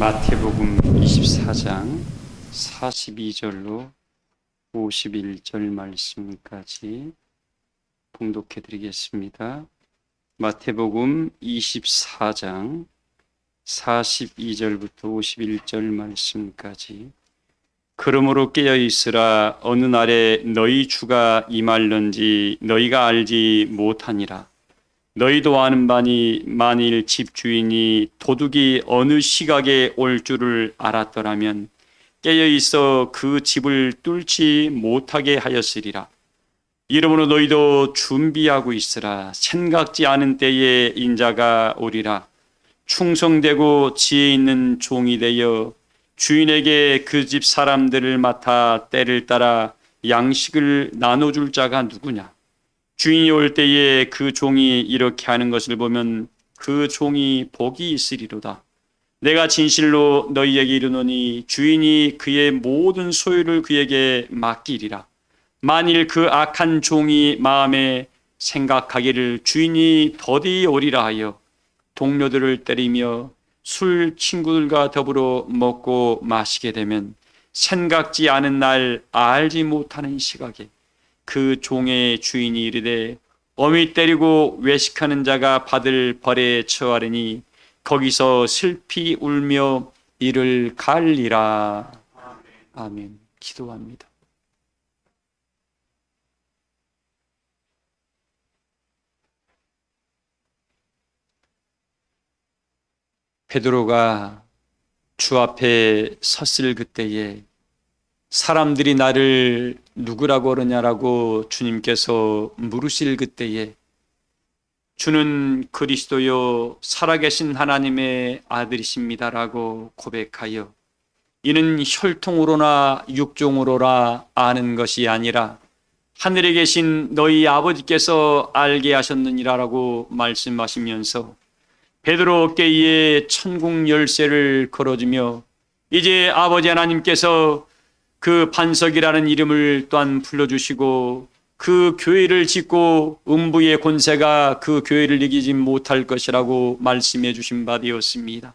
마태복음 24장 42절로 51절 말씀까지 봉독해 드리겠습니다. 마태복음 24장 42절부터 51절 말씀까지. 그러므로 깨어 있으라. 어느 날에 너희 주가 임할런지 너희가 알지 못하니라. 너희도 아는 바니 만일 집주인이 도둑이 어느 시각에 올 줄을 알았더라면 깨어 있어 그 집을 뚫지 못하게 하였으리라. 이러므로 너희도 준비하고 있으라. 생각지 않은 때에 인자가 오리라. 충성되고 지혜 있는 종이 되어 주인에게 그 집 사람들을 맡아 때를 따라 양식을 나눠줄 자가 누구냐? 주인이 올 때에 그 종이 이렇게 하는 것을 보면 그 종이 복이 있으리로다. 내가 진실로 너희에게 이르노니 주인이 그의 모든 소유를 그에게 맡기리라. 만일 그 악한 종이 마음에 생각하기를 주인이 더디 오리라 하여 동료들을 때리며 술 친구들과 더불어 먹고 마시게 되면 생각지 않은 날 알지 못하는 시각에 그 종의 주인이 이르되 어미 때리고 외식하는 자가 받을 벌에 처하리니 거기서 슬피 울며 이를 갈리라. 아멘. 기도합니다. 베드로가 주 앞에 섰을 그때에 사람들이 나를 누구라고 하느냐라고 주님께서 물으실 그때에 주는 그리스도요 살아계신 하나님의 아들이십니다라고 고백하여 이는 혈통으로나 육종으로나 아는 것이 아니라 하늘에 계신 너희 아버지께서 알게 하셨느니라라고 말씀하시면서 베드로 어깨에 천국 열쇠를 걸어주며 이제 아버지 하나님께서 그 반석이라는 이름을 또한 불러주시고 그 교회를 짓고 음부의 권세가 그 교회를 이기지 못할 것이라고 말씀해 주신 바 되었습니다.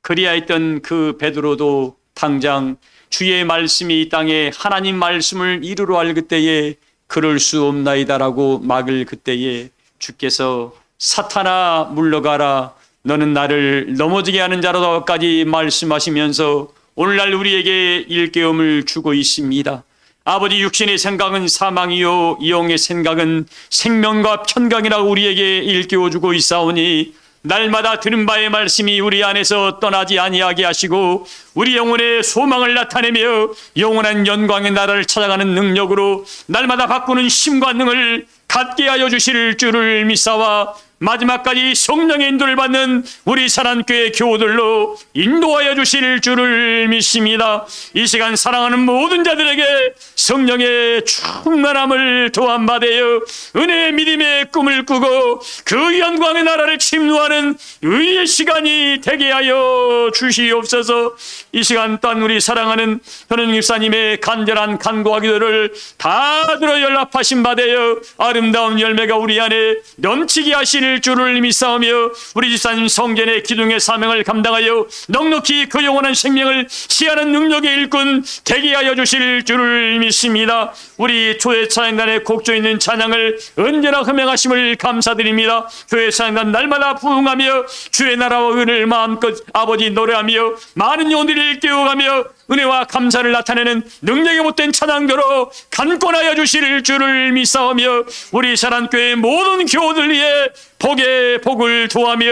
그리하였던 그 베드로도 당장 주의 말씀이 이 땅에 하나님 말씀을 이루러 할 그때에 그럴 수 없나이다라고 막을 그때에 주께서 사탄아 물러가라. 너는 나를 넘어지게 하는 자로다까지 말씀하시면서 오늘날 우리에게 일깨움을 주고 있습니다. 아버지, 육신의 생각은 사망이요 영의 생각은 생명과 평강이라고 우리에게 일깨워주고 있사오니 날마다 들은 바의 말씀이 우리 안에서 떠나지 아니하게 하시고 우리 영혼의 소망을 나타내며 영원한 영광의 나라를 찾아가는 능력으로 날마다 바꾸는 힘과 능을 갖게 하여 주실 줄을 믿사와 마지막까지 성령의 인도를 받는 우리 사랑교회 교우들로 인도하여 주실 줄을 믿습니다. 이 시간 사랑하는 모든 자들에게 성령의 충만함을 도안받아요 은혜의 믿음의 꿈을 꾸고 그 영광의 나라를 침노하는 의의 시간이 되게 하여 주시옵소서. 이 시간 또한 우리 사랑하는 현은 집사님의 간절한 간구와 기도를 다 들어 연락하신 바되어 아름다운 열매가 우리 안에 넘치게 하실 줄을 믿사오며 우리 집사님 성전의 기둥의 사명을 감당하여 넉넉히 그 영원한 생명을 시하는 능력의 일꾼 되게 하여 주실 줄을 믿습니다. 우리 교회 찬양단의 곡조 있는 찬양을 언제나 흠행하심을 감사드립니다. 교회 찬양단 날마다 부흥하며 주의 나라와 은혜를 마음껏 아버지 노래하며 많은 영혼들을 깨워가며 은혜와 감사를 나타내는 능력이 못된 찬양교로 간권하여 주실 줄을 믿사오며 우리 사랑교회 모든 교우들 위해 복의 복을 도하며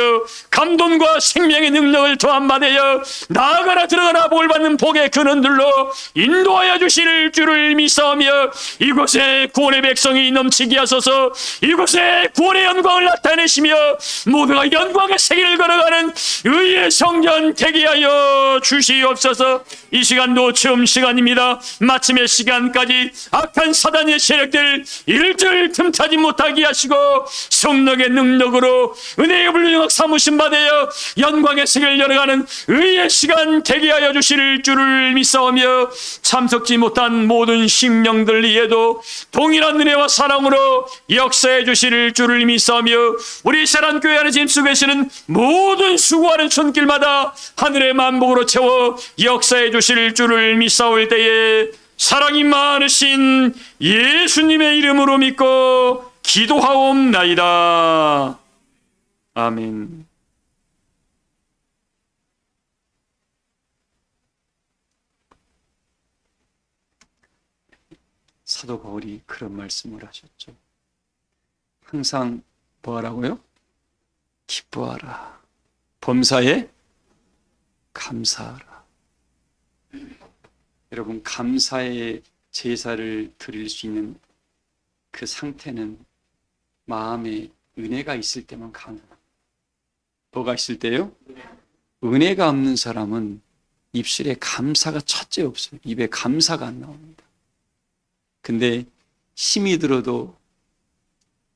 감동과 생명의 능력을 도함받아여 나아가라 들어가라 복을 받는 복의 근원들로 인도하여 주실 줄을 믿사오며 이곳에 구원의 백성이 넘치게 하소서. 이곳에 구원의 영광을 나타내시며 모두가 영광의 세계를 걸어가는 의의 성전 되게 하여 주시옵소서. 이 시간도 처음 시간입니다. 마침의 시간까지 악한 사단의 세력들 일절 틈타지 못하게 하시고 성령의 능력으로 은혜의 불륜역 삼으신 바 되어 영광의 세계를 열어가는 의의 시간 되게 하여 주실 줄을 믿사오며, 참석지 못한 모든 심령들 위에도 동일한 은혜와 사랑으로 역사해 주실 줄을 믿사오며, 우리 세란교회 안에 지금 쓰고 계시는 모든 수고하는 손길마다 하늘의 만복으로 채워 역사해 주실 줄을 믿사올 때에 사랑이 많으신 예수님의 이름으로 믿고 기도하옵나이다. 아멘. 사도 바울이 그런 말씀을 하셨죠. 항상 뭐 하라고요? 기뻐하라. 범사에 감사하라. 여러분, 감사의 제사를 드릴 수 있는 그 상태는 마음에 은혜가 있을 때만 가능합니다. 뭐가 있을 때요? 은혜가 없는 사람은 입술에 감사가 첫째 없어요. 입에 감사가 안 나옵니다. 근데 힘이 들어도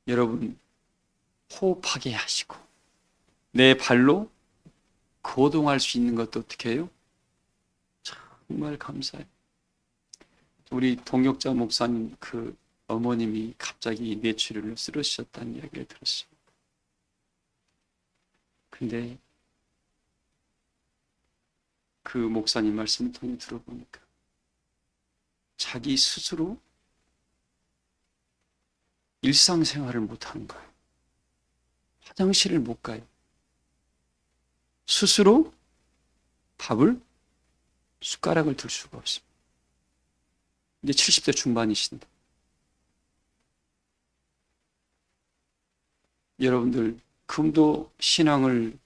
여러분 호흡하게 하시고 내 발로 거동할 수 있는 것도 어떻게 해요? 정말 감사해요. 우리 동역자 목사님 그 어머님이 갑자기 뇌출혈로 쓰러지셨다는 이야기를 들었어요. 근데 그 목사님 말씀을 통해 들어보니까 자기 스스로 일상생활을 못하는 거예요. 화장실을 못 가요. 스스로 밥을 숟가락을 들 수가 없습니다. 이제 70대 중반이신데 여러분들 금도 신앙을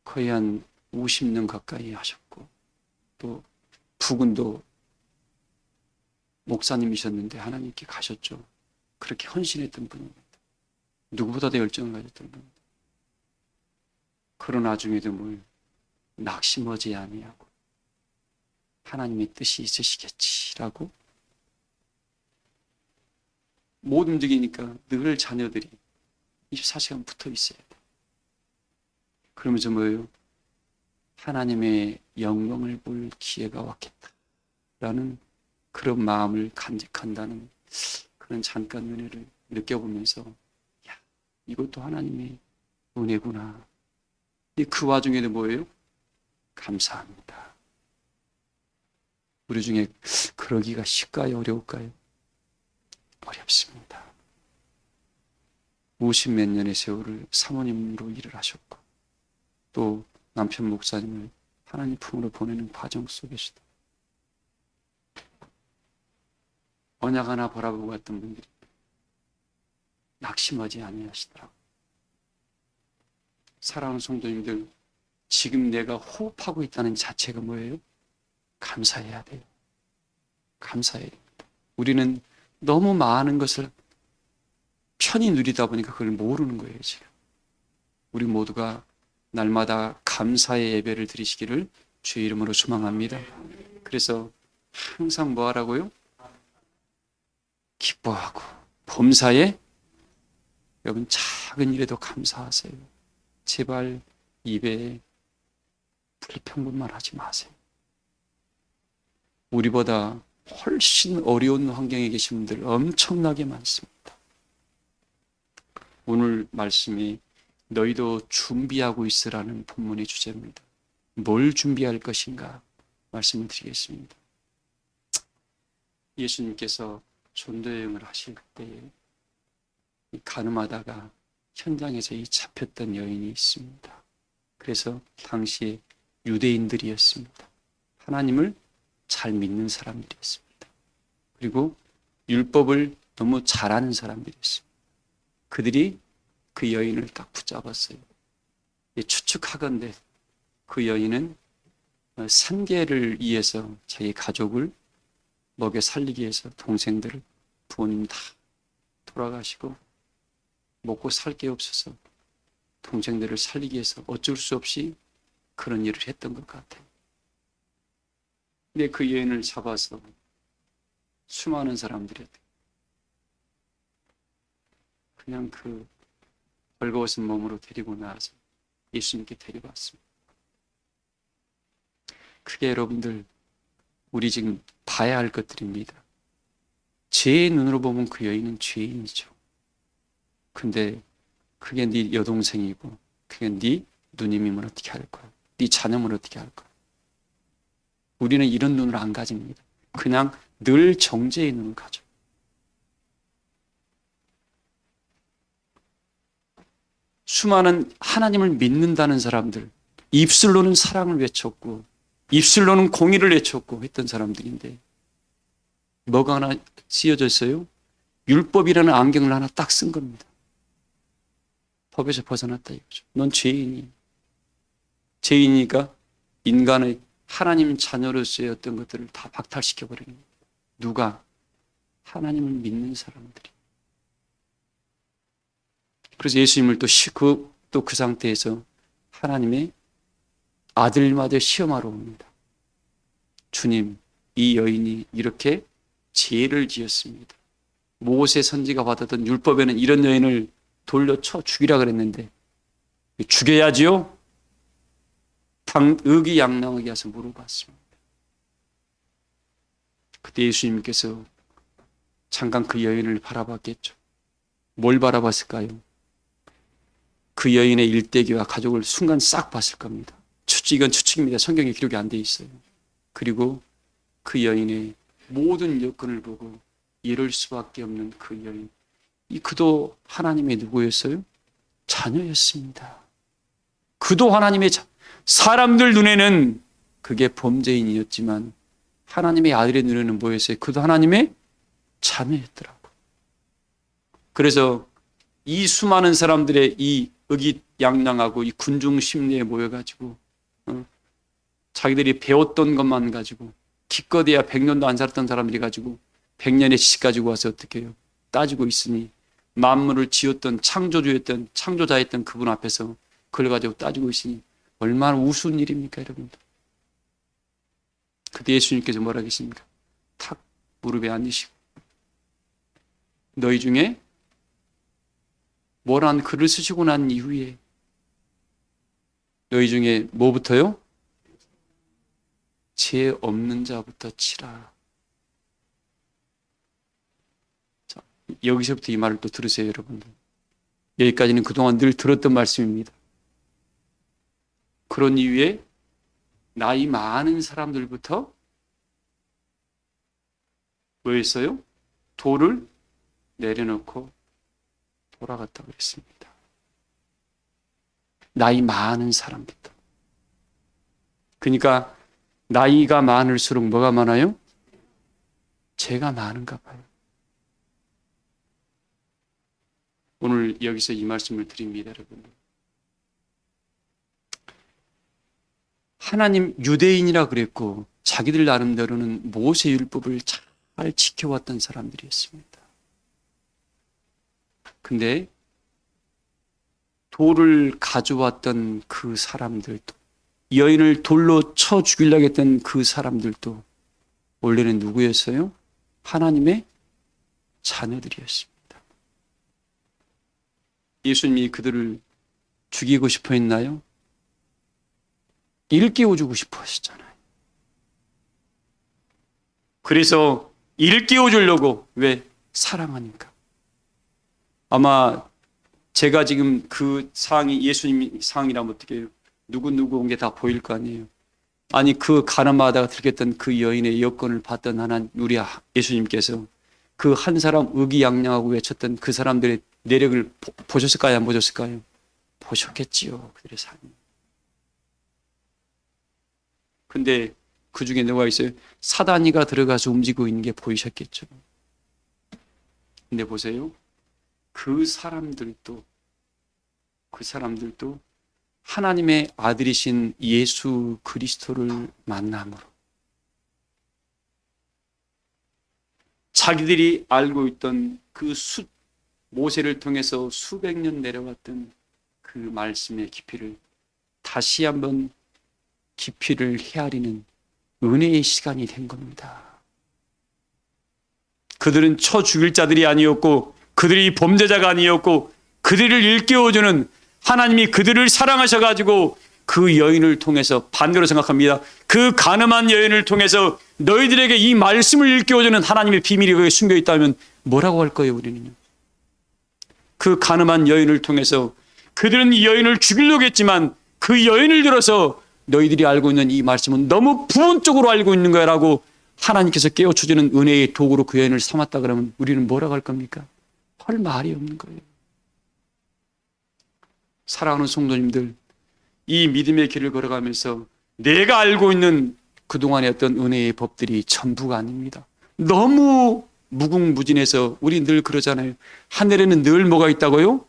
거의 한 50년 가까이 하셨고 또 부군도 목사님이셨는데 하나님께 가셨죠. 그렇게 헌신했던 분입니다. 누구보다도 열정을 가졌던 분입니다. 그런 와중에도 뭘 낙심하지 아니하고 하나님의 뜻이 있으시겠지라고 못 움직이니까 늘 자녀들이 24시간 붙어 있어야 돼. 그러면서 뭐예요? 하나님의 영광을 볼 기회가 왔겠다라는 그런 마음을 간직한다는 그런 잠깐 은혜를 느껴보면서 야, 이것도 하나님의 은혜구나. 근데 그 와중에도 뭐예요? 감사합니다. 우리 중에 그러기가 쉽까요? 어려울까요? 어렵습니다. 50몇 년의 세월을 사모님으로 일을 하셨고 또 남편 목사님을 하나님 품으로 보내는 과정 속에서도 언약 하나 바라보고 갔던 분들이 낙심하지 아니하시더라고요. 사랑하는 성도님들, 지금 내가 호흡하고 있다는 자체가 뭐예요? 감사해야 돼요. 감사해야 됩니다. 우리는 너무 많은 것을 편히 누리다 보니까 그걸 모르는 거예요, 지금. 우리 모두가 날마다 감사의 예배를 드리시기를 주의 이름으로 소망합니다. 그래서 항상 뭐 하라고요? 기뻐하고 범사에 여러분 작은 일에도 감사하세요. 제발 입에 불평불만 하지 마세요. 우리보다 훨씬 어려운 환경에 계신 분들 엄청나게 많습니다. 오늘 말씀이 너희도 준비하고 있으라는 본문의 주제입니다. 뭘 준비할 것인가 말씀을 드리겠습니다. 예수님께서 전도여행을 하실 때에 가늠하다가 현장에서 이 잡혔던 여인이 있습니다. 그래서 당시에 유대인들이었습니다. 하나님을 잘 믿는 사람들이었습니다. 그리고 율법을 너무 잘하는 사람들이었습니다. 그들이 그 여인을 딱 붙잡았어요. 추측하건대 그 여인은 생계를 위해서 자기 가족을 먹여 살리기 위해서 동생들, 부모님 다 돌아가시고 먹고 살 게 없어서 동생들을 살리기 위해서 어쩔 수 없이 그런 일을 했던 것 같아요. 근데 그 여인을 잡아서 수많은 사람들이 그냥 그 벌거벗은 몸으로 데리고 나와서 예수님께 데려갔습니다. 그게 여러분들 우리 지금 봐야 할 것들입니다. 제 눈으로 보면 그 여인은 죄인이죠. 근데 그게 네 여동생이고 그게 네 누님이면 어떻게 할 거야? 네 자녀면 어떻게 할 거야? 우리는 이런 눈을 안 가집니다. 그냥 늘 정죄의 눈을 가져. 수많은 하나님을 믿는다는 사람들, 입술로는 사랑을 외쳤고 입술로는 공의를 외쳤고 했던 사람들인데 뭐가 하나 씌어졌어요? 율법이라는 안경을 하나 딱 쓴 겁니다. 법에서 벗어났다 이거죠. 넌 죄인이. 죄인이니까 인간의 하나님 자녀로서의 어떤 것들을 다 박탈시켜버리는 겁니다. 누가? 하나님을 믿는 사람들이. 그래서 예수님을 또 그 상태에서 하나님의 아들마다 시험하러 옵니다. 주님, 이 여인이 이렇게 죄를 지었습니다. 모세 선지가 받았던 율법에는 이런 여인을 돌려쳐 죽이라 그랬는데 죽여야지요? 의기양양하게 해서 물어봤습니다. 그때 예수님께서 잠깐 그 여인을 바라봤겠죠. 뭘 바라봤을까요? 그 여인의 일대기와 가족을 순간 싹 봤을 겁니다. 이건 추측입니다. 성경에 기록이 안 돼 있어요. 그리고 그 여인의 모든 여건을 보고 이럴 수밖에 없는 그 여인. 그도 하나님의 누구였어요? 자녀였습니다. 그도 하나님의 사람들 눈에는 그게 범죄인이었지만 하나님의 아들의 눈에는 뭐였어요? 그도 하나님의 자녀였더라고. 그래서 이 수많은 사람들의 이 의기양양하고 이 군중 심리에 모여가지고 자기들이 배웠던 것만 가지고 기껏해야 100년도 안 살았던 사람들이 가지고 100년의 지식 가지고 와서 어떻게 해요? 따지고 있으니 만물을 지었던 창조주였던 창조자였던 그분 앞에서 그걸 가지고 따지고 있으니 얼마나 우스운 일입니까 여러분들. 그때 예수님께서 뭐라 하겠습니까? 탁 무릎에 앉으시고 너희 중에 뭐란 글을 쓰시고 난 이후에 너희 중에 뭐부터요? 죄 없는 자부터 치라. 자, 여기서부터 이 말을 또 들으세요 여러분들. 여기까지는 그동안 늘 들었던 말씀입니다. 그런 이유에 나이 많은 사람들부터 뭐였어요? 돌을 내려놓고 돌아갔다고 했습니다. 나이 많은 사람부터. 그러니까 나이가 많을수록 뭐가 많아요? 죄가 많은가 봐요. 오늘 여기서 이 말씀을 드립니다, 여러분. 하나님 유대인이라 그랬고 자기들 나름대로는 모세 율법을 잘 지켜왔던 사람들이었습니다. 근데 돌을 가져왔던 그 사람들도 여인을 돌로 쳐 죽이려고 했던 그 사람들도 원래는 누구였어요? 하나님의 자녀들이었습니다. 예수님이 그들을 죽이고 싶어 했나요? 일깨워주고 싶어 하시잖아요. 그래서 일깨워주려고. 왜? 사랑하니까. 아마 제가 지금 그 상황이 예수님 상황이라면 어떻게 해요? 누구 온 게 다 보일 거 아니에요. 아니 그 가늠하다가 들켰던 그 여인의 여건을 봤던 하나님 우리 예수님께서 그 한 사람 의기양양하고 외쳤던 그 사람들의 내력을 보셨을까요? 안 보셨을까요? 보셨겠지요. 그들의 삶. 근데 그 중에 누가 있어요? 사단이가 들어가서 움직이고 있는 게 보이셨겠죠. 근데 보세요. 그 사람들도 하나님의 아들이신 예수 그리스도를 만남으로 자기들이 알고 있던 그 모세를 통해서 수백 년 내려왔던 그 말씀의 깊이를 다시 한번 깊이를 헤아리는 은혜의 시간이 된 겁니다. 그들은 쳐 죽일 자들이 아니었고 그들이 범죄자가 아니었고 그들을 일깨워주는 하나님이 그들을 사랑하셔가지고 그 여인을 통해서 반대로 생각합니다. 그 가늠한 여인을 통해서 너희들에게 이 말씀을 일깨워주는 하나님의 비밀이 거기에 숨겨 있다면 뭐라고 할 거예요, 우리는요? 그 가늠한 여인을 통해서 그들은 이 여인을 죽이려고 했지만 그 여인을 들어서 너희들이 알고 있는 이 말씀은 너무 부분적으로 알고 있는 거야라고 하나님께서 깨우쳐주는 은혜의 도구로 그 여인을 삼았다 그러면 우리는 뭐라고 할 겁니까? 할 말이 없는 거예요. 사랑하는 성도님들, 이 믿음의 길을 걸어가면서 내가 알고 있는 그동안의 어떤 은혜의 법들이 전부가 아닙니다. 너무 무궁무진해서 우리 늘 그러잖아요. 하늘에는 늘 뭐가 있다고요?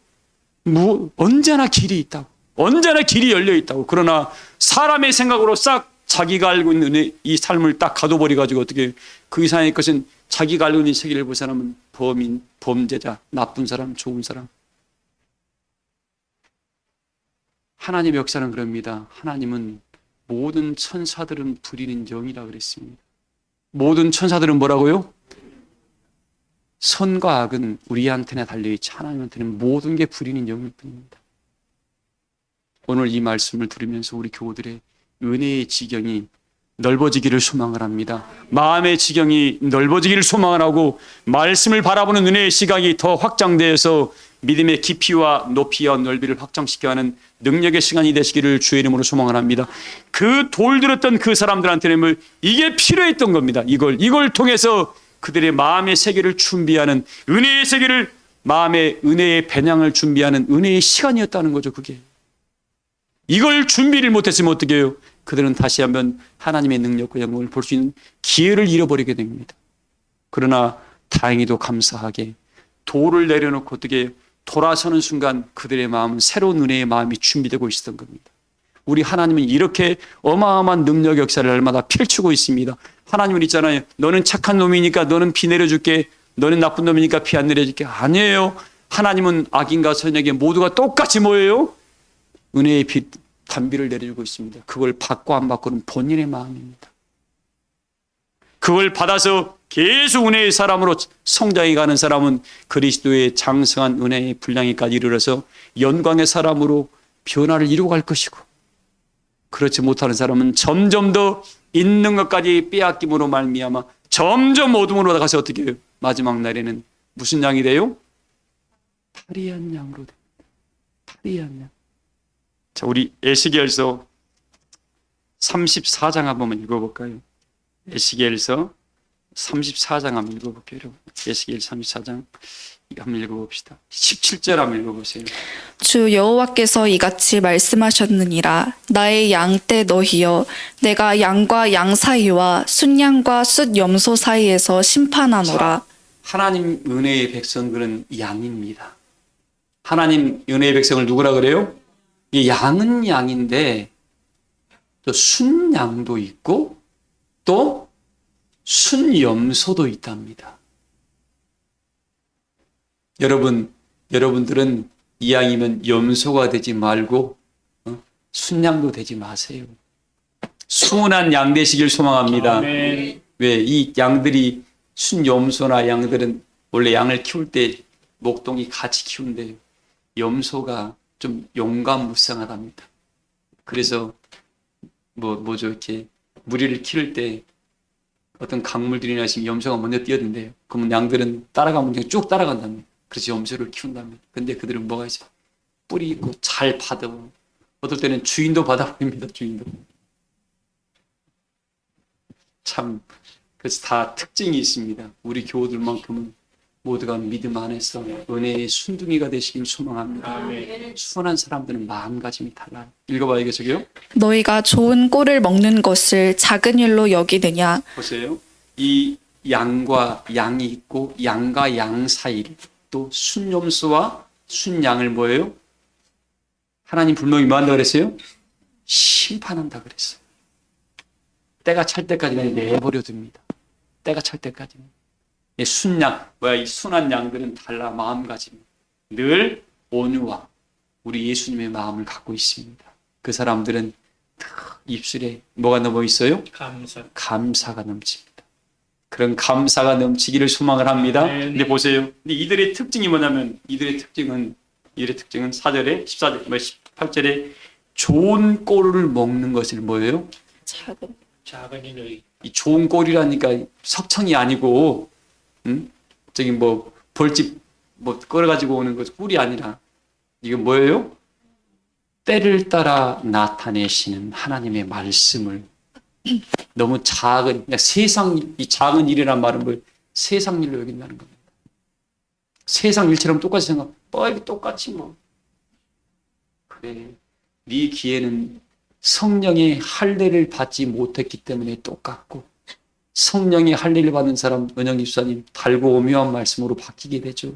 언제나 길이 있다고. 언제나 길이 열려 있다고. 그러나 사람의 생각으로 싹 자기가 알고 있는 은혜, 이 삶을 딱 가둬버려가지고 어떻게 그 이상의 것은 자기가 알고 있는 세계를 볼 사람은 범인, 범죄자, 나쁜 사람, 좋은 사람. 하나님의 역사는 그럽니다. 하나님은 모든 천사들은 부리는 영이라 그랬습니다. 모든 천사들은 뭐라고요? 선과 악은 우리한테나 달려있지 하나님한테는 모든 게 부리는 영일 뿐입니다. 오늘 이 말씀을 들으면서 우리 교우들의 은혜의 지경이 넓어지기를 소망을 합니다. 마음의 지경이 넓어지기를 소망을 하고 말씀을 바라보는 은혜의 시각이 더 확장되어서 믿음의 깊이와 높이와 넓이를 확장시켜가는 능력의 시간이 되시기를 주의 이름으로 소망을 합니다. 그 돌 들었던 그 사람들한테는 이게 필요했던 겁니다. 이걸 통해서 그들의 마음의 세계를 준비하는 은혜의 세계를 마음의 은혜의 배낭을 준비하는 은혜의 시간이었다는 거죠. 그게 이걸 준비를 못했으면 어떻게 해요? 그들은 다시 한번 하나님의 능력과 영광을 볼 수 있는 기회를 잃어버리게 됩니다. 그러나 다행히도 감사하게 돌을 내려놓고 어떻게 돌아서는 순간 그들의 마음은 새로운 은혜의 마음이 준비되고 있었던 겁니다. 우리 하나님은 이렇게 어마어마한 능력 역사를 날마다 펼치고 있습니다. 하나님은 있잖아요. 너는 착한 놈이니까 너는 비 내려줄게. 너는 나쁜 놈이니까 비 안 내려줄게. 아니에요. 하나님은 악인과 선악에 모두가 똑같이 뭐예요? 은혜의 빛, 단비를 내려주고 있습니다. 그걸 받고 안 받고는 본인의 마음입니다. 그걸 받아서 계속 은혜의 사람으로 성장해 가는 사람은 그리스도의 장성한 은혜의 분량에까지 이르러서 영광의 사람으로 변화를 이루어 갈 것이고, 그렇지 못하는 사람은 점점 더 있는 것까지 빼앗김으로 말미암아 점점 어둠으로 가서 어떻게 해요? 마지막 날에는 무슨 양이 돼요? 탈의한 양으로 됩니다. 탈의한 양. 자, 우리 에스겔서 34장 한번 읽어볼까요? 에스겔서 34장 한번 읽어볼게요, 여러분. 에스겔 34장 한번 읽어봅시다. 17절 한번 읽어보세요. 주 여호와께서 이같이 말씀하셨느니라. 나의 양떼 너희여, 내가 양과 양 사이와 순양과 숫염소 사이에서 심판하노라. 하나님 은혜의 백성들은 양입니다. 하나님 은혜의 백성을 누구라 그래요? 이 양은 양인데 또 순양도 있고 또 순염소도 있답니다. 여러분들은 이 양이면 염소가 되지 말고 순양도 되지 마세요. 순한 양 되시길 소망합니다. 아멘. 왜 이 양들이 순염소나 양들은 원래 양을 키울 때 목동이 같이 키운대요. 염소가 좀 용감무쌍하답니다. 그래서 뭐죠, 이렇게 무리를 기를 때 어떤 강물들이나 있으면 염소가 먼저 뛰어든대요. 그러면 양들은 따라가면 그냥 쭉 따라간답니다. 그래서 염소를 키운답니다. 근데 그들은 뭐가 있어요? 뿔이 있고 잘 받아. 어떨 때는 주인도 받아버립니다. 주인도. 참, 그래서 다 특징이 있습니다. 우리 교우들만큼은 모두가 믿음 안에서 은혜의 순둥이가 되시길 소망합니다. 아멘. 순한 사람들은 마음가짐이 달라요. 읽어봐야겠어요. 너희가 좋은 꼴을 먹는 것을 작은 일로 여기느냐. 보세요. 이 양과 양이 있고 양과 양 사이 또 순염소와 순양을 뭐예요? 하나님 분명히 뭐 한다 그랬어요? 심판한다 그랬어요. 때가 찰 때까지는 내버려 둡니다. 때가 찰 때까지는. 순양, 이 순한 양들은 달라 마음가짐. 늘 온유와 우리 예수님의 마음을 갖고 있습니다. 그 사람들은 입술에 뭐가 넘어 있어요? 감사가 넘칩니다. 그런 감사가 넘치기를 소망을 합니다. 근데 보세요. 근데 이들의 특징이 뭐냐면 이들의 특징은 일의 특징은 4절에 14절, 18절에 좋은 꼴을 먹는 것을 뭐예요? 작은 이 좋은 꼴이라니까 석청이 아니고, 저기 뭐 벌집 뭐 끌어가지고 오는 것 꿀이 아니라 이게 뭐예요? 때를 따라 나타내시는 하나님의 말씀을 너무 작은 그냥 이 작은 일이란 말은 뭐 세상 일로 여긴다는 겁니다. 세상 일처럼 똑같이 생각. 이게 똑같이 뭐. 그래. 네 귀에는 성령의 할례를 받지 못했기 때문에 똑같고 성령의 할례를 받는 사람 은영 집사님 달고 오묘한 말씀으로 바뀌게 되죠.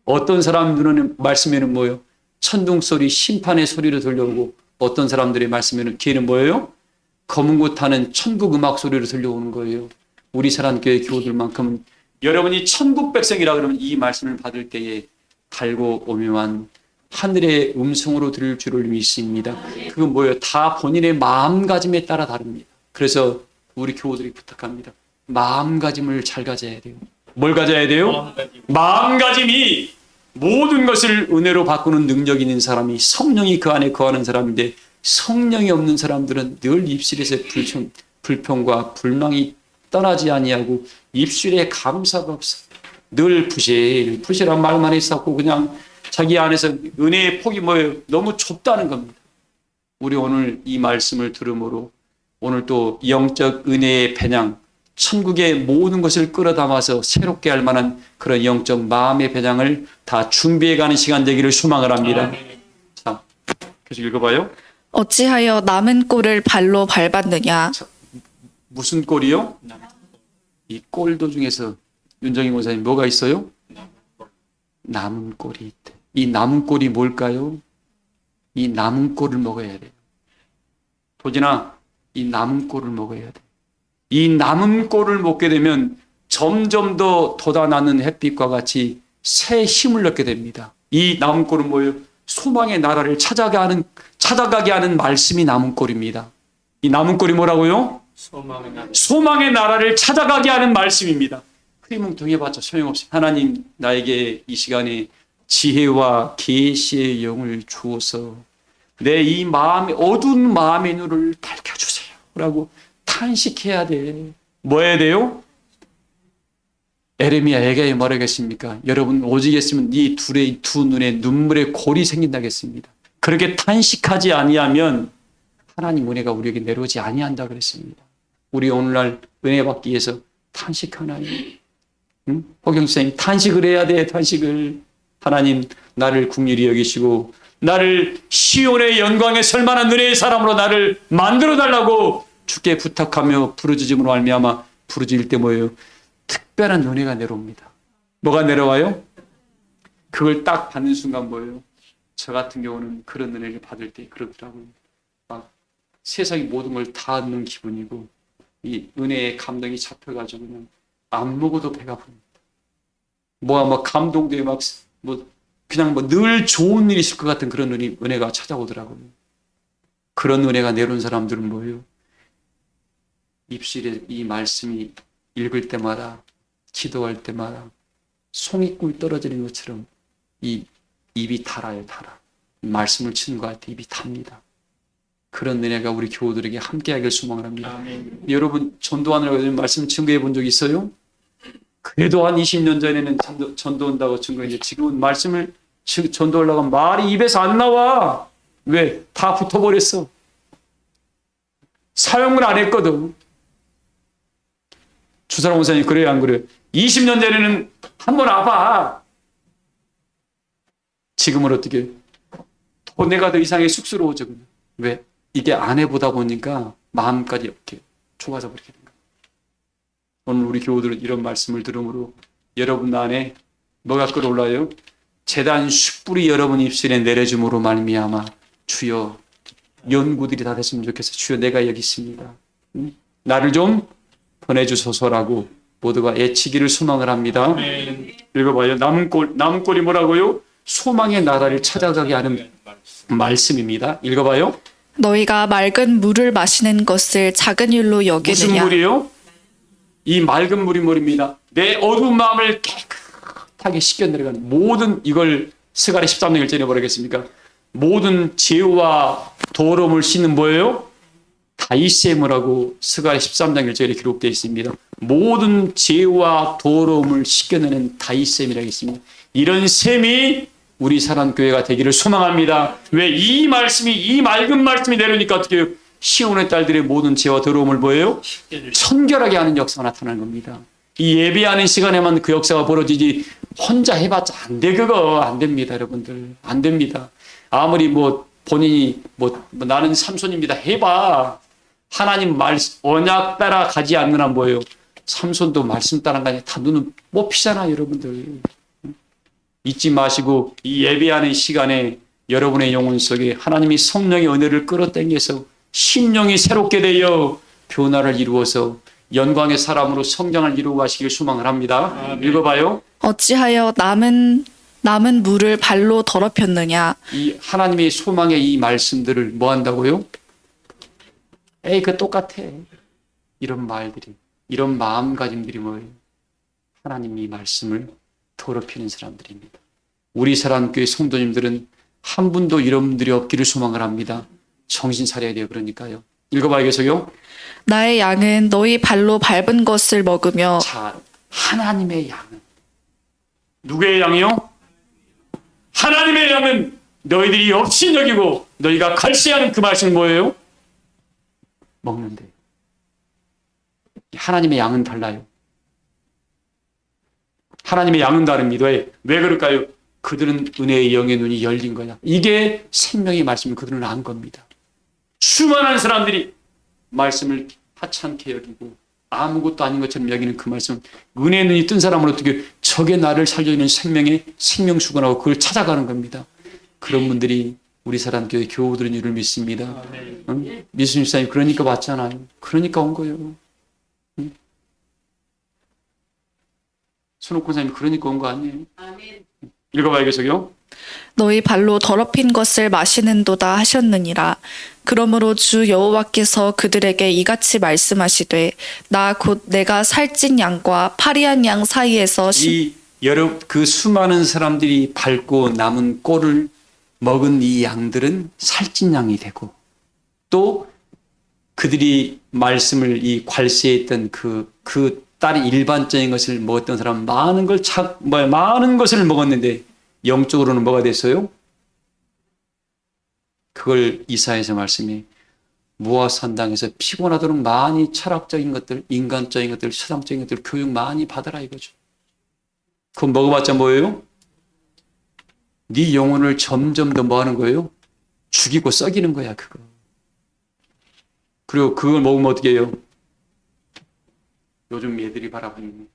어떤 사람 눈에는 말씀에는 뭐예요? 천둥 소리, 심판의 소리로 들려오고 어떤 사람들의 말씀에는 귀에는 뭐예요? 검은 고 타는 천국 음악 소리로 들려오는 거예요. 우리 사랑교회 교우들만큼은 여러분이 천국 백성이라 그러면 이 말씀을 받을 때에 달고 오묘한 하늘의 음성으로 들을 줄을 믿습니다. 그건 뭐예요? 다 본인의 마음가짐에 따라 다릅니다. 그래서 우리 교우들이 부탁합니다. 마음가짐을 잘 가져야 돼요. 뭘 가져야 돼요? 마음가짐이 모든 것을 은혜로 바꾸는 능력이 있는 사람이 성령이 그 안에 거하는 사람인데 성령이 없는 사람들은 늘 입술에서 불평과 불망이 떠나지 아니하고 입술에 감사가 없어. 늘 부실한 말만 했었고 그냥 자기 안에서 은혜의 폭이 뭐예요? 너무 좁다는 겁니다. 우리 오늘 이 말씀을 들음으로 오늘 또 영적 은혜의 배낭, 천국의 모든 것을 끌어담아서 새롭게 할 만한 그런 영적 마음의 배낭을 다 준비해가는 시간 되기를 소망을 합니다. 자, 계속 읽어봐요. 어찌하여 남은 꼴을 발로 밟았느냐? 무슨 꼴이요? 이 꼴도 중에서 윤정희 목사님 뭐가 있어요? 남은 꼴이 있대. 이 남은 꼴이 뭘까요? 이 남은 꼴을 먹어야 돼요. 도진아, 이 남은 꼴을 먹어야 돼. 이 남은 꼴을 먹게 되면 점점 더 돋아나는 햇빛과 같이 새 힘을 얻게 됩니다. 이 남은 꼴은 뭐예요? 소망의 나라를 찾아가게 하는 말씀이 남은 꼴입니다. 이 남은 꼴이 뭐라고요? 소망의 나라를 찾아가게 하는 말씀입니다. 흐리멍텅해봤자 소용없이 하나님 나에게 이 시간에 지혜와 계시의 영을 주어서 내 이 마음의 어두운 마음의 눈을 밝혀주세요 라고 탄식해야 돼. 뭐 해야 돼요? 에레미야에게 뭐라겠습니까? 여러분 오직 했으면 네 두 눈에 눈물의 골이 생긴다겠습니다. 그렇게 탄식하지 아니하면 하나님 은혜가 우리에게 내려오지 아니한다 그랬습니다. 우리 오늘날 은혜 받기 위해서 탄식하나요? 응? 호경 선생님 탄식을 해야 돼. 탄식을. 하나님 나를 긍휼히 여기시고 나를 시온의 영광에 설만한 은혜의 사람으로 나를 만들어 달라고 주께 부탁하며 부르짖음으로 말미암아 부르짖을 때 뭐예요? 특별한 은혜가 내려옵니다. 뭐가 내려와요? 그걸 딱 받는 순간 뭐예요? 저 같은 경우는 그런 은혜를 받을 때 그러더라고요. 막 세상의 모든 걸 다 얻는 기분이고 이 은혜의 감동이 잡혀가지고 그냥 안 먹어도 배가 부릅니다. 막 감동돼 그냥 늘 좋은 일이 있을 것 같은 그런 은혜가 찾아오더라고요. 그런 은혜가 내려온 사람들은 뭐예요? 입술에 이 말씀이 읽을 때마다 기도할 때마다 송이꿀 떨어지는 것처럼 이 입이 달아요. 말씀을 치는 것 같아 입이 답니다. 그런 은혜가 우리 교우들에게 함께하길 소망을 합니다. 아멘. 여러분 전도하느라고 말씀 증거해 본 적 있어요? 그래도 한 20년 전에는 전도한다고 증거했는데 지금은 말씀을 전도하려고 하면 말이 입에서 안 나와. 왜? 다 붙어버렸어. 사용을 안 했거든. 주사람 목사님 그래요 안 그래요? 20년 전에는 한번 와봐. 지금은 어떻게? 더 내가 더 이상하게 쑥스러워져. 왜? 이게 안 해보다 보니까 마음까지 이렇게 좁아져 버리게 된 거예요. 오늘 우리 교우들은 이런 말씀을 들음으로 여러분 안에 뭐가 끌어올라요? 제단 숯불이 여러분 입술에 내려줌으로 말미암아 주여 연구들이 다 됐으면 좋겠어. 주여 내가 여기 있습니다. 나를 좀 보내주소서라고 모두가 애치기를 소망을 합니다. 읽어봐요. 남은 꼴이 뭐라고요? 소망의 나라를 찾아가게 하는 말씀입니다. 읽어봐요. 너희가 맑은 물을 마시는 것을 작은 일로 여기느냐? 무슨 물이요? 이 맑은 물이 물입니다. 내 어두운 마음을 깨끗하게 씻겨 내려가는 모든 이걸 스가랴 13장 1절에 뭐라겠습니까? 모든 죄와 더러움을 씻는 뭐예요? 다이셈이라고 스가랴 13장 1절에 기록되어 있습니다. 모든 죄와 더러움을 씻겨내는 다이셈이라고 있습니다. 이런 셈이 우리 사랑교회가 되기를 소망합니다. 왜? 이 말씀이, 이 맑은 말씀이 내려오니까 어떻게 해요? 시온의 딸들의 모든 죄와 더러움을 뭐예요? 청결하게 하는 역사가 나타나는 겁니다. 이 예배하는 시간에만 그 역사가 벌어지지 혼자 해봤자 안 돼. 그거 안 됩니다. 여러분들 안 됩니다. 아무리 본인이 나는 삼손입니다 해봐. 하나님 언약 따라 가지 않는 한 뭐예요? 삼손도 말씀 따라 가니 다 눈은 뽑히잖아요. 여러분들 잊지 마시고 이 예배하는 시간에 여러분의 영혼 속에 하나님이 성령의 은혜를 끌어당겨서 심령이 새롭게 되어 변화를 이루어서 영광의 사람으로 성장을 이루어 가시길 소망을 합니다. 읽어봐요. 어찌하여 남은 물을 발로 더럽혔느냐? 이 하나님의 소망의 이 말씀들을 뭐 한다고요? 에이, 그 똑같아. 이런 말들이, 이런 마음가짐들이 뭐예요? 하나님이 말씀을 더럽히는 사람들입니다. 우리 사랑교회 성도님들은 한 분도 이런 분들이 없기를 소망을 합니다. 정신 차려야 돼요. 그러니까요. 읽어봐야겠어요. 나의 양은 너희 발로 밟은 것을 먹으며. 자, 하나님의 양은 누구의 양이요? 하나님의 양은 너희들이 없인 여기고 너희가 갈시하는 그 말씀은 뭐예요? 먹는데. 하나님의 양은 달라요. 하나님의 양은 다릅니다. 왜 그럴까요? 그들은 은혜의 영의 눈이 열린 거야. 이게 생명의 말씀을 그들은 안 겁니다. 수많은 사람들이 말씀을 하찮게 여기고 아무것도 아닌 것처럼 여기는 그 말씀, 은혜의 눈이 뜬 사람은 어떻게 적의 나를 살려주는 생명의 생명수건하고 그걸 찾아가는 겁니다. 그런 분들이 우리 사람교회 교우들인 줄을 믿습니다. 응? 미수님 사님 그러니까 왔잖아요. 그러니까 온 거예요. 응? 손옥군 사님 그러니까 온 거 아니에요. 읽어봐야겠어요. 너희 발로 더럽힌 것을 마시는도다 하셨느니라. 그러므로 주 여호와께서 그들에게 이같이 말씀하시되 나 곧 내가 살찐 양과 파리한 양 사이에서 그 수많은 사람들이 밟고 남은 꼴을 먹은 이 양들은 살찐 양이 되고 또 그들이 말씀을 이 괄세했던 그 딸이 일반적인 것을 먹었던 사람은 많은 것을 먹었는데 영적으로는 뭐가 됐어요? 그걸 이사야서 말씀이 무화산당에서 피곤하도록 많이 철학적인 것들, 인간적인 것들, 세상적인 것들 교육 많이 받아라 이거죠. 그거 먹어봤자 뭐예요? 네 영혼을 점점 더 뭐 하는 거예요? 죽이고 썩이는 거야 그거. 그리고 그걸 먹으면 어떻게 해요? 요즘 애들이 바라보는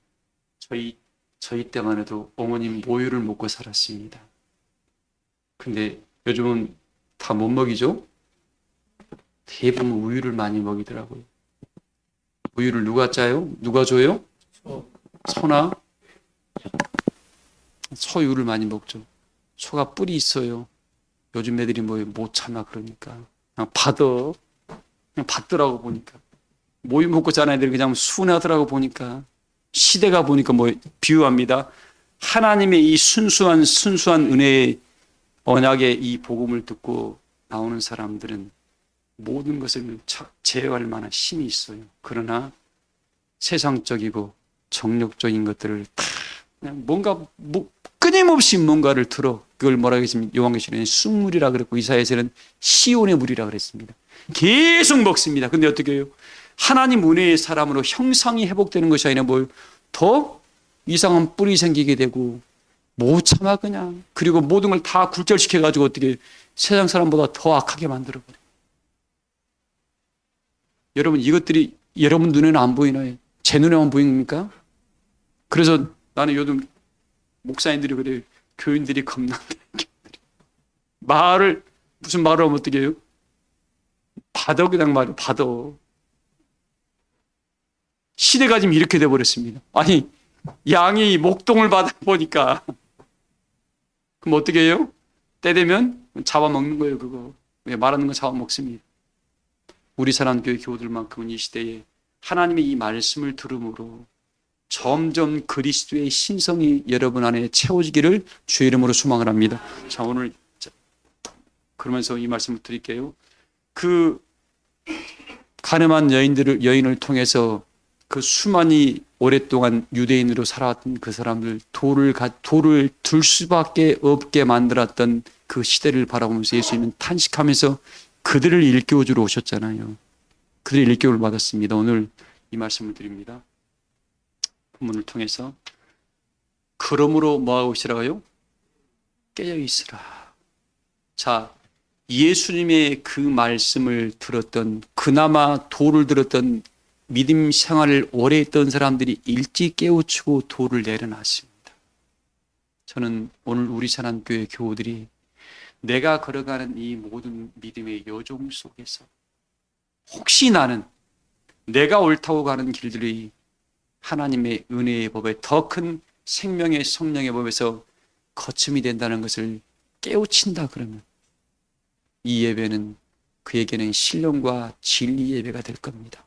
저희 때만 해도 어머님 모유를 먹고 살았습니다. 근데 요즘은 다 못 먹이죠? 대부분 우유를 많이 먹이더라고요. 우유를 누가 짜요? 누가 줘요? 소나 소유를 많이 먹죠. 소가 뿔이 있어요. 요즘 애들이 뭐예요? 못 참아 그러니까 그냥 받더라고 보니까 모유 먹고 자란 애들 그냥 순하더라고 보니까 시대가 보니까 비유합니다. 하나님의 이 순수한 은혜의 언약의 이 복음을 듣고 나오는 사람들은 모든 것을 제어할 만한 힘이 있어요. 그러나 세상적이고 정욕적인 것들을 다 그냥 끊임없이 뭔가를 들어 그걸 뭐라고 했습니까? 요한계시록에는 쑥물이라 그랬고 이사야서는 시온의 물이라 그랬습니다. 계속 먹습니다. 근데 어떻게 해요? 하나님 은혜의 사람으로 형상이 회복되는 것이 아니라 더 이상한 뿔이 생기게 되고 못 참아 그냥. 그리고 모든 걸 다 굴절시켜가지고 어떻게 세상 사람보다 더 악하게 만들어버려요. 여러분 이것들이 여러분 눈에는 안 보이나요? 제 눈에만 보입니까? 그래서 나는 요즘 목사님들이 그래요. 교인들이 겁난다. 무슨 말을 하면 어떻게 해요? 받아 그냥 말이에요. 받아. 시대가 지금 이렇게 돼버렸습니다. 아니 양이 목동을 받아보니까 그럼 어떻게 해요? 때 되면 잡아먹는 거예요. 그거 말하는 거 잡아먹습니다. 우리 사랑교회 교우들만큼은 이 시대에 하나님의 이 말씀을 들음으로 점점 그리스도의 신성이 여러분 안에 채워지기를 주의 이름으로 소망을 합니다. 자, 오늘 그러면서 이 말씀을 드릴게요. 그 가늠한 여인을 통해서 그 수많이 오랫동안 유대인으로 살아왔던 그 사람들, 돌을 들 수밖에 없게 만들었던 그 시대를 바라보면서 예수님은 탄식하면서 그들을 일깨워주러 오셨잖아요. 그들의 일깨움을 받았습니다. 오늘 이 말씀을 드립니다. 본문을 통해서 그러므로 뭐하고 있으라고요? 깨어 있으라. 자, 예수님의 그 말씀을 들었던, 그나마 도를 들었던 믿음 생활을 오래 했던 사람들이 일찍 깨우치고 도를 내려놨습니다. 저는 오늘 우리 사랑교회 교우들이 내가 걸어가는 이 모든 믿음의 여정 속에서 혹시 나는 내가 옳다고 가는 길들이 하나님의 은혜의 법에 더 큰 생명의 성령의 법에서 거침이 된다는 것을 깨우친다 그러면 이 예배는 그에게는 신령과 진리 예배가 될 겁니다.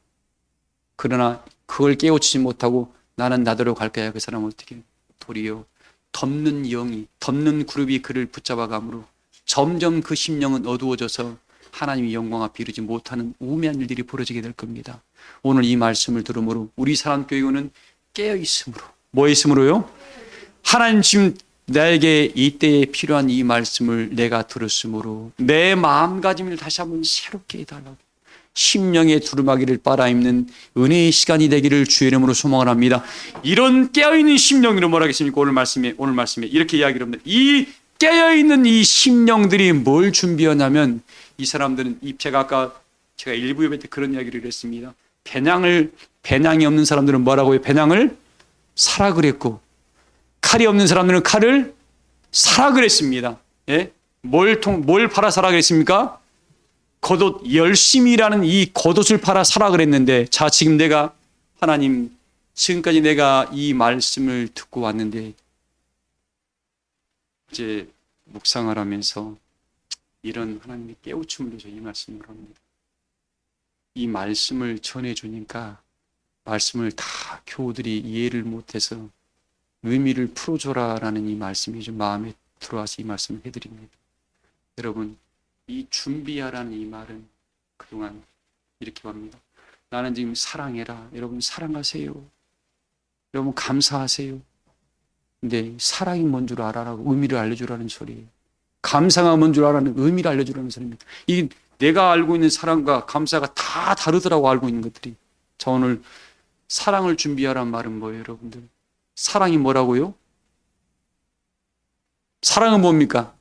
그러나 그걸 깨우치지 못하고 나는 나대로 갈 거야. 그 사람은 어떻게 도리어 덮는 그룹이 그를 붙잡아 가므로 점점 그 심령은 어두워져서 하나님의 영광 앞에 이르지 못하는 우매한 일들이 벌어지게 될 겁니다. 오늘 이 말씀을 들으므로 우리 사랑교회는 깨어 있으므로, 뭐 있으므로요? 하나님 지금 나에게 이때에 필요한 이 말씀을 내가 들었으므로 내 마음가짐을 다시 한번 새롭게 해달라고 심령의 두루마기를 빨아입는 은혜의 시간이 되기를 주의 이름으로 소망을 합니다. 이런 깨어있는 심령으로 뭐라 하겠습니까? 오늘 말씀에 이렇게 이야기를 합니다. 이 깨어있는 이 심령들이 뭘 준비하냐면 이 사람들은 제가 일부 예배 때 그런 이야기를 했습니다. 배낭이 없는 사람들은 뭐라고 해요? 배낭을 사라 그랬고 칼이 없는 사람들은 칼을 사라 그랬습니다. 예? 뭘 팔아 사라 그랬습니까? 겉옷, 열심이라는 이 겉옷을 팔아 사라 그랬는데, 자, 지금 하나님, 지금까지 내가 이 말씀을 듣고 왔는데, 이제 묵상을 하면서 이런 하나님의 깨우침을 줘서 이 말씀을 합니다. 이 말씀을 전해주니까 말씀을 다 교우들이 이해를 못해서 의미를 풀어줘라라는 이 말씀이 좀 마음에 들어와서 이 말씀을 해드립니다. 여러분, 이 준비하라는 이 말은 그동안 이렇게 합니다. 나는 지금 사랑해라. 여러분 사랑하세요. 여러분 감사하세요. 근데 사랑이 뭔 줄 알아라고 의미를 알려주라는 소리예요. 감사가 뭔 줄 알아라는 의미를 알려주라는 소리입니다. 이 내가 알고 있는 사랑과 감사가 다 다르더라고 알고 있는 것들이. 자, 오늘 사랑을 준비하라는 말은 뭐예요, 여러분들? 사랑이 뭐라고요? 사랑은 뭡니까?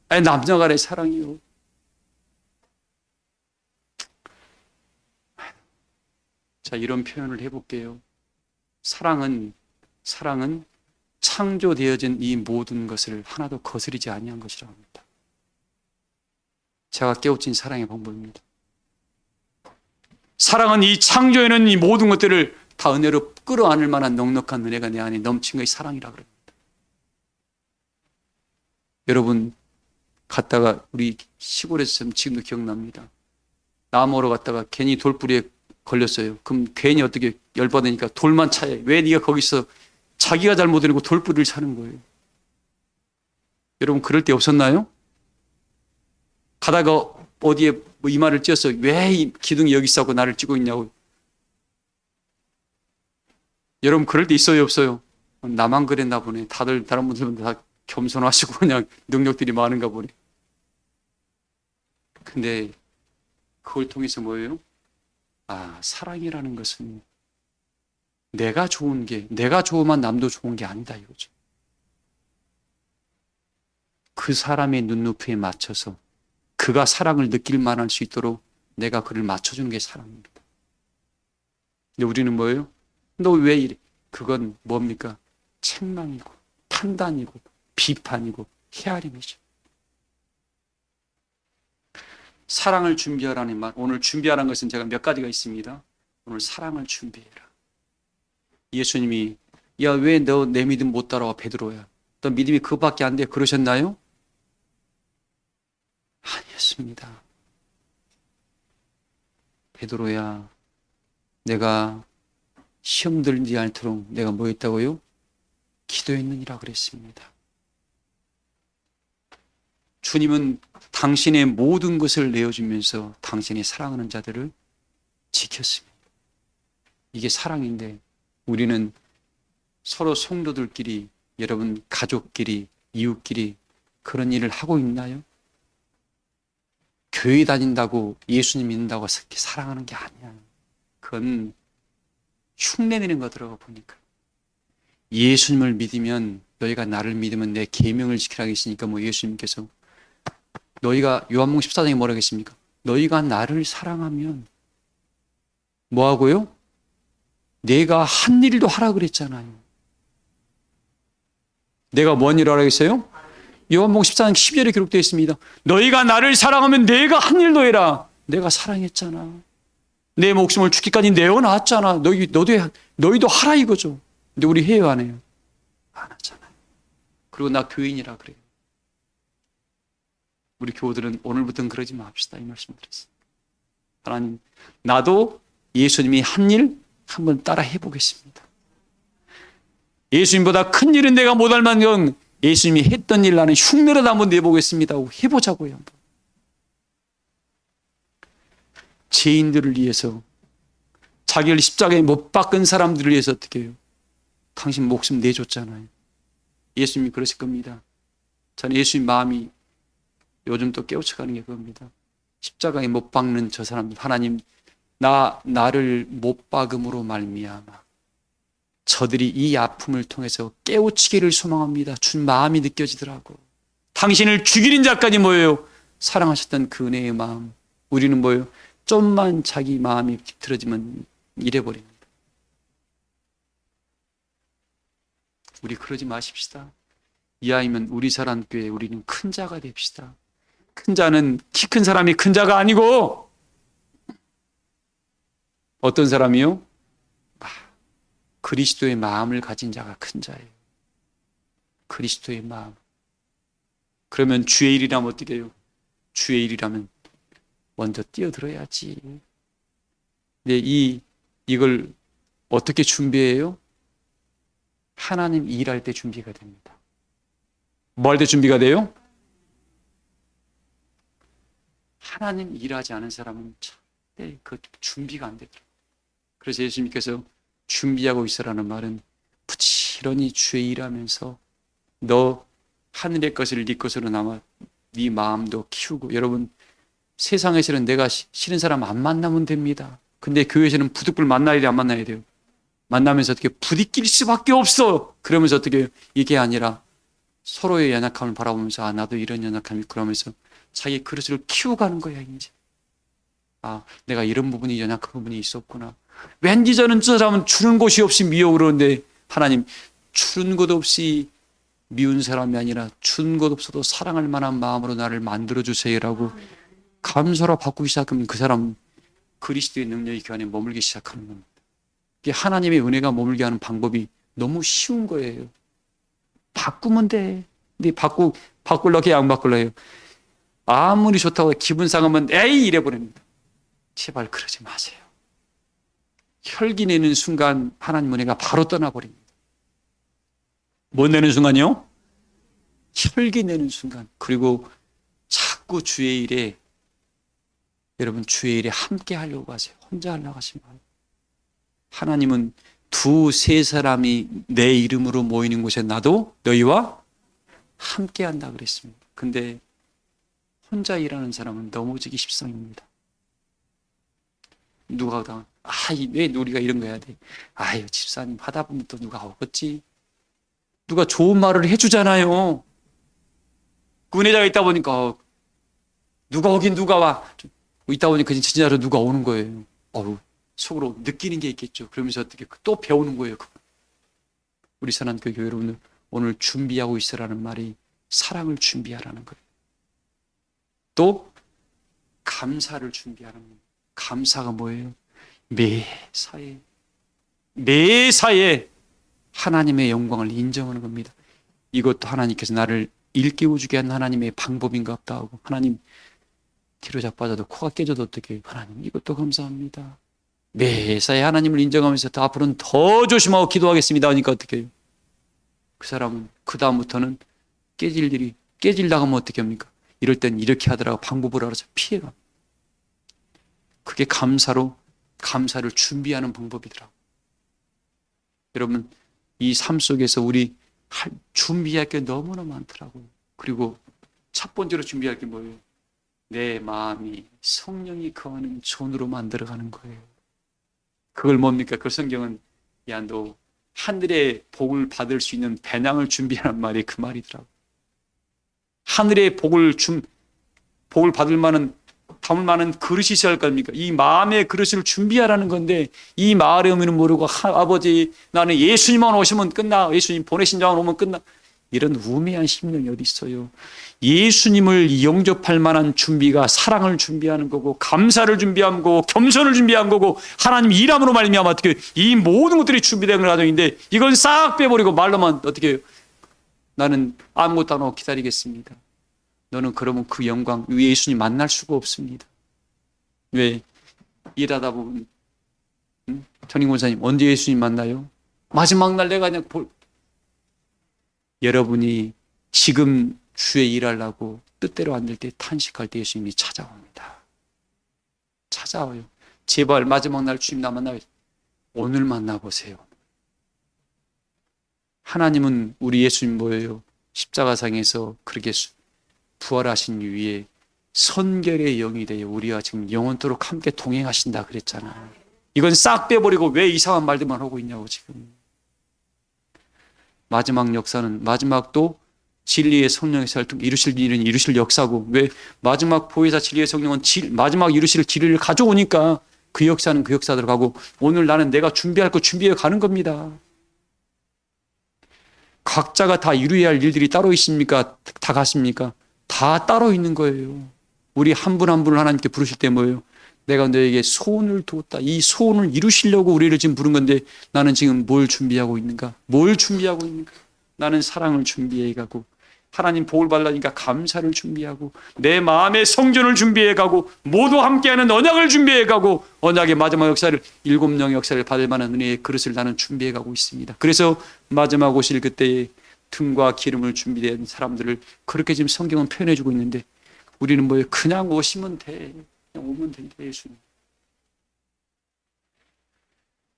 아니, 남녀 간의 사랑이요. 자, 이런 표현을 해볼게요. 사랑은 창조되어진 이 모든 것을 하나도 거스르지 아니한 것이라고 합니다. 제가 깨우친 사랑의 방법입니다. 사랑은 이 창조에는 이 모든 것들을 다 은혜로 끌어안을 만한 넉넉한 은혜가 내 안에 넘친 것이 사랑이라고 합니다. 여러분 갔다가 우리 시골에서 지금도 기억납니다. 나무로 갔다가 괜히 돌뿌리에 걸렸어요. 그럼 괜히 어떻게 열받으니까 돌만 차요. 왜 네가 거기서 자기가 잘못해놓고 돌뿌리를 차는 거예요. 여러분 그럴 때 없었나요? 가다가 어디에 뭐 이마를 찧었어. 왜 이 기둥이 여기 있어 하고 나를 찧고 있냐고. 여러분 그럴 때 있어요 없어요? 나만 그랬나 보네. 다른 분들은 다 겸손하시고 그냥 능력들이 많은가 보네. 근데 그걸 통해서 뭐예요? 아, 사랑이라는 것은 내가 좋으면 남도 좋은 게 아니다 이거죠. 그 사람의 눈높이에 맞춰서 그가 사랑을 느낄 만할 수 있도록 내가 그를 맞춰주는 게 사랑입니다. 근데 우리는 뭐예요? 너 왜 이래? 그건 뭡니까? 책망이고 판단이고 비판이고 헤아림이죠. 사랑을 준비하라는 말, 오늘 준비하라는 것은 제가 몇 가지가 있습니다. 오늘 사랑을 준비해라. 예수님이 야, 왜 너 내 믿음 못 따라와 베드로야? 너 믿음이 그것밖에 안 돼? 그러셨나요? 아니었습니다. 베드로야, 내가 시험 들지 않도록 내가 뭐 했다고요? 기도했느니라 그랬습니다. 주님은 당신의 모든 것을 내어주면서 당신이 사랑하는 자들을 지켰습니다. 이게 사랑인데 우리는 서로 성도들끼리, 여러분 가족끼리, 이웃끼리 그런 일을 하고 있나요? 교회 다닌다고 예수님 믿는다고 사랑하는 게 아니야. 그건 흉내내는 거더라고 보니까. 예수님을 믿으면 너희가 나를 믿으면 내 계명을 지키라 했으니까 뭐 예수님께서 너희가 요한복음 14장에 뭐라고 했습니까? 너희가 나를 사랑하면 뭐 하고요? 내가 한 일도 하라 그랬잖아요. 내가 뭔 일을 하라 했어요? 요한복음 14장 12절에 기록되어 있습니다. 너희가 나를 사랑하면 내가 한 일도 해라. 내가 사랑했잖아. 내 목숨을 죽기까지 내어놨잖아. 너희도 하라 이거죠. 근데 우리 해요, 안 해요? 안 하잖아요. 그리고 나 교인이라 그래요. 우리 교우들은 오늘부터는 그러지 맙시다 이 말씀 드렸어요. 하나님, 나도 예수님이 한 일 한번 따라 해보겠습니다. 예수님보다 큰 일은 내가 못할 만큼 예수님이 했던 일 나는 흉내라도 한번 내보겠습니다 하고 해보자고요. 한번. 죄인들을 위해서, 자기를 십자가에 못 박은 사람들을 위해서 어떻게 해요? 당신 목숨 내줬잖아요. 예수님이 그러실 겁니다. 저는 예수님 마음이 요즘 또 깨우쳐가는 게 그겁니다. 십자가에 못 박는 저 사람들, 하나님 나를 못 박음으로 말미암아 저들이 이 아픔을 통해서 깨우치기를 소망합니다. 준 마음이 느껴지더라고. 당신을 죽이는 자까지 뭐예요? 사랑하셨던 그 은혜의 마음. 우리는 뭐예요? 좀만 자기 마음이 비틀어지면 이래버립니다. 우리 그러지 마십시다. 이하이면 우리 사람교회 우리는 큰 자가 됩시다. 큰 자는 키 큰 사람이 큰 자가 아니고 어떤 사람이요? 그리스도의 마음을 가진 자가 큰 자예요. 그리스도의 마음. 그러면 주의 일이라면 어떻게 해요? 주의 일이라면 먼저 뛰어들어야지. 근데 이걸 어떻게 준비해요? 하나님 일할 때 준비가 됩니다. 뭐 할 때 준비가 돼요? 하나님 일하지 않은 사람은 절대 그 준비가 안 되더라고요. 그래서 예수님께서 준비하고 있으라는 말은 부지런히 주의 일하면서 너 하늘의 것을 네 것으로 남아 네 마음도 키우고. 여러분, 세상에서는 내가 싫은 사람 안 만나면 됩니다. 근데 교회에서는 부득불 만나야 돼, 안 만나야 돼요? 만나면서 어떻게 부딪힐 수밖에 없어. 그러면서 어떻게 이게 아니라 서로의 연약함을 바라보면서 나도 이런 연약함이 있고 그러면서 자기 그릇을 키워가는 거야. 이제 내가 이런 부분이 연약한 부분이 있었구나. 왠지 저는 저 사람은 주는 곳이 없이 미워 그러는데 하나님, 주는 곳 없이 미운 사람이 아니라 주는 곳 없어도 사랑할 만한 마음으로 나를 만들어주세요라고 감사로 바꾸기 시작하면 그 사람 그리스도의 능력이 그 안에 머물기 시작하는 겁니다. 이게 하나님의 은혜가 머물게 하는 방법이 너무 쉬운 거예요. 바꾸면 돼. 근데 바꾸려고 해요, 안 바꾸려고 해요? 아무리 좋다고 기분 상하면 에이 이래버립니다. 제발 그러지 마세요. 혈기 내는 순간 하나님 은혜가 바로 떠나버립니다. 뭐 내는 순간이요? 혈기 내는 순간. 그리고 자꾸 주의 일에, 여러분 주의 일에 함께 하려고 하세요. 혼자 하려고 하지 마요. 하나님은 두세 사람이 내 이름으로 모이는 곳에 나도 너희와 함께 한다 그랬습니다. 근데 혼자 일하는 사람은 넘어지기 십상입니다. 누가 왜 우리가 이런 거 해야 돼? 아유, 집사님 하다 보면 또 누가 오겠지? 누가 좋은 말을 해주잖아요. 그 은혜자가 있다 보니까 누가 오긴 누가 와. 있다 보니까 진짜로 누가 오는 거예요. 속으로 느끼는 게 있겠죠. 그러면서 어떻게 또 배우는 거예요. 우리 사랑교회 여러분들, 오늘 준비하고 있으라는 말이 사랑을 준비하라는 거예요. 또 감사를 준비하는 거예요. 감사가 뭐예요? 매사에 하나님의 영광을 인정하는 겁니다. 이것도 하나님께서 나를 일깨워주게 한 하나님의 방법인가 보다 하고, 하나님 뒤로 자빠져도 코가 깨져도 어떻게 해요? 하나님 이것도 감사합니다. 매사에 하나님을 인정하면서 더 앞으로는 더 조심하고 기도하겠습니다 하니까 어떻게 해요? 그 사람은 그 다음부터는 깨질 나가면 어떻게 합니까? 이럴 땐 이렇게 하더라고 방법을 알아서 피해가. 그게 감사를 준비하는 방법이더라고. 여러분, 이 삶 속에서 우리 준비할 게 너무나 많더라고요. 그리고 첫 번째로 준비할 게 뭐예요? 내 마음이 성령이 거하는 존으로 만들어가는 거예요. 그걸 뭡니까? 그 성경은 야, 너 하늘의 복을 받을 수 있는 배낭을 준비하는 말이 그 말이더라고. 하늘의 복을 받을 만한 담을 만한 그릇이 있어야 할 겁니까? 이 마음의 그릇을 준비하라는 건데 이 말의 의미는 모르고 아버지 나는 예수님만 오시면 끝나, 예수님 보내신 자만 오면 끝나, 이런 우매한 심령이 어디 있어요? 예수님을 영접할 만한 준비가 사랑을 준비하는 거고 감사를 준비한 거고 겸손을 준비한 거고 하나님 일함으로 말미암아 어떻게 이 모든 것들이 준비된 과정인데 이걸 싹 빼버리고 말로만 어떻게 해요? 나는 아무것도 안 하고 기다리겠습니다. 너는 그러면 그 영광 예수님 만날 수가 없습니다. 왜? 일하다 보면 전임 권사님 언제 예수님 만나요? 마지막 날 내가 그냥 여러분이 지금 주의 일하려고 뜻대로 안 될 때 탄식할 때 예수님이 찾아옵니다. 찾아와요. 제발 마지막 날 주님 나 만나요. 오늘 만나보세요. 하나님은 우리 예수님 뭐예요? 십자가상에서 그렇게 부활하신 이후에 선결의 영이 되어 우리와 지금 영원토록 함께 동행하신다 그랬잖아. 이건 싹 빼버리고 왜 이상한 말들만 하고 있냐고 지금. 마지막 역사는 마지막도 진리의 성령의 살통 이루실 일은 이루실 역사고, 왜 마지막 보혜사 진리의 성령은 마지막 이루실 진리를 가져오니까 그 역사는 그 역사대로 가고, 오늘 나는 내가 준비할 거 준비해 가는 겁니다. 각자가 다 이루어야 할 일들이 따로 있습니까? 다 같습니까? 다 따로 있는 거예요. 우리 한 분 한 분을 하나님께 부르실 때 뭐예요? 내가 너에게 소원을 두었다. 이 소원을 이루시려고 우리를 지금 부른 건데 나는 지금 뭘 준비하고 있는가? 뭘 준비하고 있는가? 나는 사랑을 준비해 가고, 하나님 복을 받으니까 감사를 준비하고, 내 마음의 성전을 준비해 가고, 모두 함께하는 언약을 준비해 가고, 언약의 마지막 역사를 7명의 역사를 받을 만한 은혜의 그릇을 나는 준비해 가고 있습니다. 그래서 마지막 오실 그때에 등과 기름을 준비된 사람들을 그렇게 지금 성경은 표현해 주고 있는데, 우리는 뭐예요? 그냥 오시면 돼. 그냥 오면 된다, 예수님.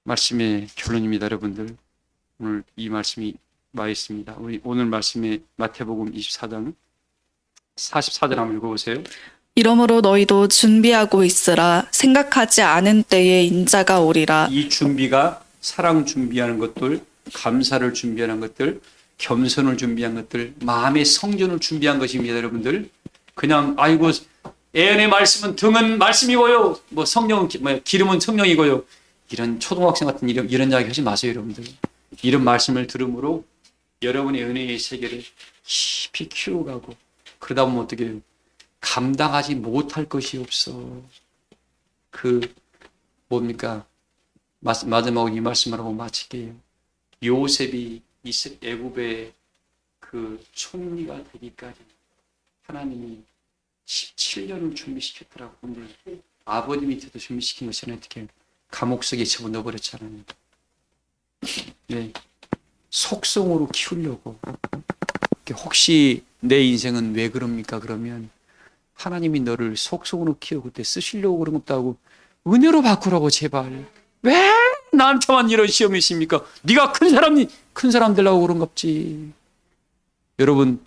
말씀의 결론입니다, 여러분들. 오늘 이 말씀이 와 있습니다. 우리 오늘 말씀의 마태복음 24장 44절 한번 읽어보세요. 이러므로 너희도 준비하고 있으라. 생각하지 않은 때에 인자가 오리라. 이 준비가 사랑 준비하는 것들, 감사를 준비하는 것들, 겸손을 준비한 것들, 마음의 성전을 준비한 것입니다, 여러분들. 그냥 아이고 애언의 말씀은 등은 말씀이고요, 뭐 성령은 기름은 성령이고요, 이런 초등학생 같은 이런 이야기 하지 마세요, 여러분들. 이런 말씀을 들음으로 여러분의 은혜의 세계를 깊이 키워가고, 그러다 보면 어떻게 해요? 감당하지 못할 것이 없어. 뭡니까? 마지막으로 이 말씀을 하고 마칠게요. 요셉이 애굽의 그 총리가 되기까지 하나님이 17년을 준비시켰더라고. 근데 아버지 밑에도 준비시킨 것이 어떻게 해요? 감옥 속에 집어넣어버렸잖아요. 네. 속성으로 키우려고. 혹시 내 인생은 왜 그럽니까? 그러면 하나님이 너를 속성으로 키우고 그때 쓰시려고 그런 것도 하고 은혜로 바꾸라고. 제발 왜 나한테만 이런 시험이 있습니까? 네가 큰 사람 되려고 그런 겁지. 여러분,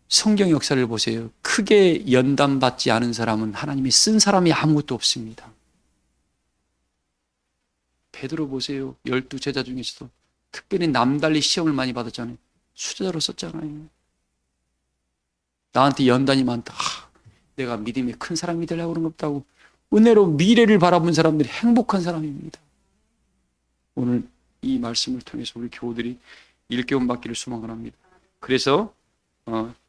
성경 역사를 보세요. 크게 연단받지 않은 사람은 하나님이 쓴 사람이 아무것도 없습니다. 베드로 보세요. 12제자 중에서도 특별히 남달리 시험을 많이 받았잖아요. 수제자로 썼잖아요. 나한테 연단이 많다. 내가 믿음의 큰 사람이 되려고 그런 것 없다고. 은혜로 미래를 바라본 사람들이 행복한 사람입니다. 오늘 이 말씀을 통해서 우리 교우들이 일깨움 받기를 소망을 합니다. 그래서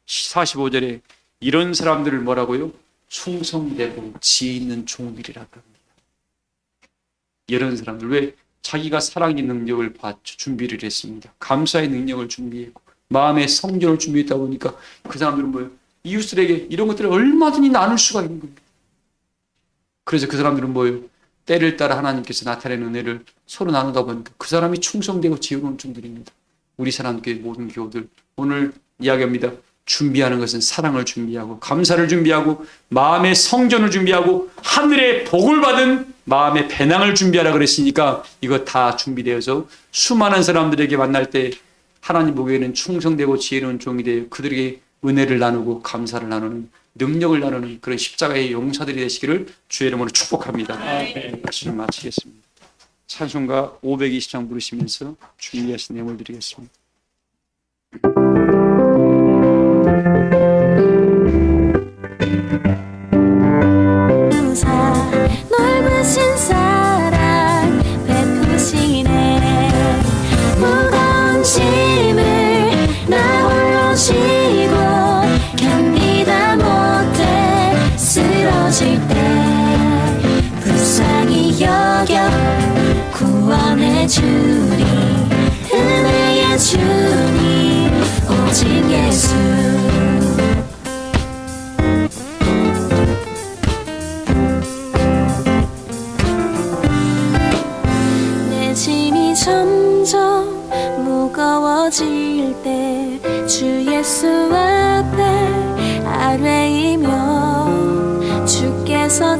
45절에 이런 사람들을 뭐라고요? 충성되고 지혜 있는 종들이라고 합니다. 이런 사람들, 왜? 자기가 사랑의 능력을 준비를 했습니다. 감사의 능력을 준비했고 마음의 성전을 준비했다 보니까 그 사람들은 뭐예요? 이웃들에게 이런 것들을 얼마든지 나눌 수가 있는 겁니다. 그래서 그 사람들은 뭐예요? 때를 따라 하나님께서 나타내는 은혜를 서로 나누다 보니까 그 사람이 충성되고 지혜로운 종들입니다. 우리 사람교회 모든 교우들 오늘 이야기합니다. 준비하는 것은 사랑을 준비하고 감사를 준비하고 마음의 성전을 준비하고 하늘의 복을 받은 마음의 배낭을 준비하라 그랬으니까 이거 다 준비되어서 수많은 사람들에게 만날 때 하나님 보기에는 충성되고 지혜로운 종이 되어 그들에게 은혜를 나누고 감사를 나누는 능력을 나누는 그런 십자가의 용사들이 되시기를 주의 이름으로 축복합니다. 말씀을 마치겠습니다. 찬송가 520장 부르시면서 준비하신 내용을 드리겠습니다. 넓으신 사랑 베푸시네 무거운 짐을 나 홀로 지고 견디다 못해 쓰러질 때 불쌍히 여겨 구원해 주리 은혜의 주님 오직 예수 내 짐이 점점 무거워질 때 주 예수 앞에 아뢰이며 주께서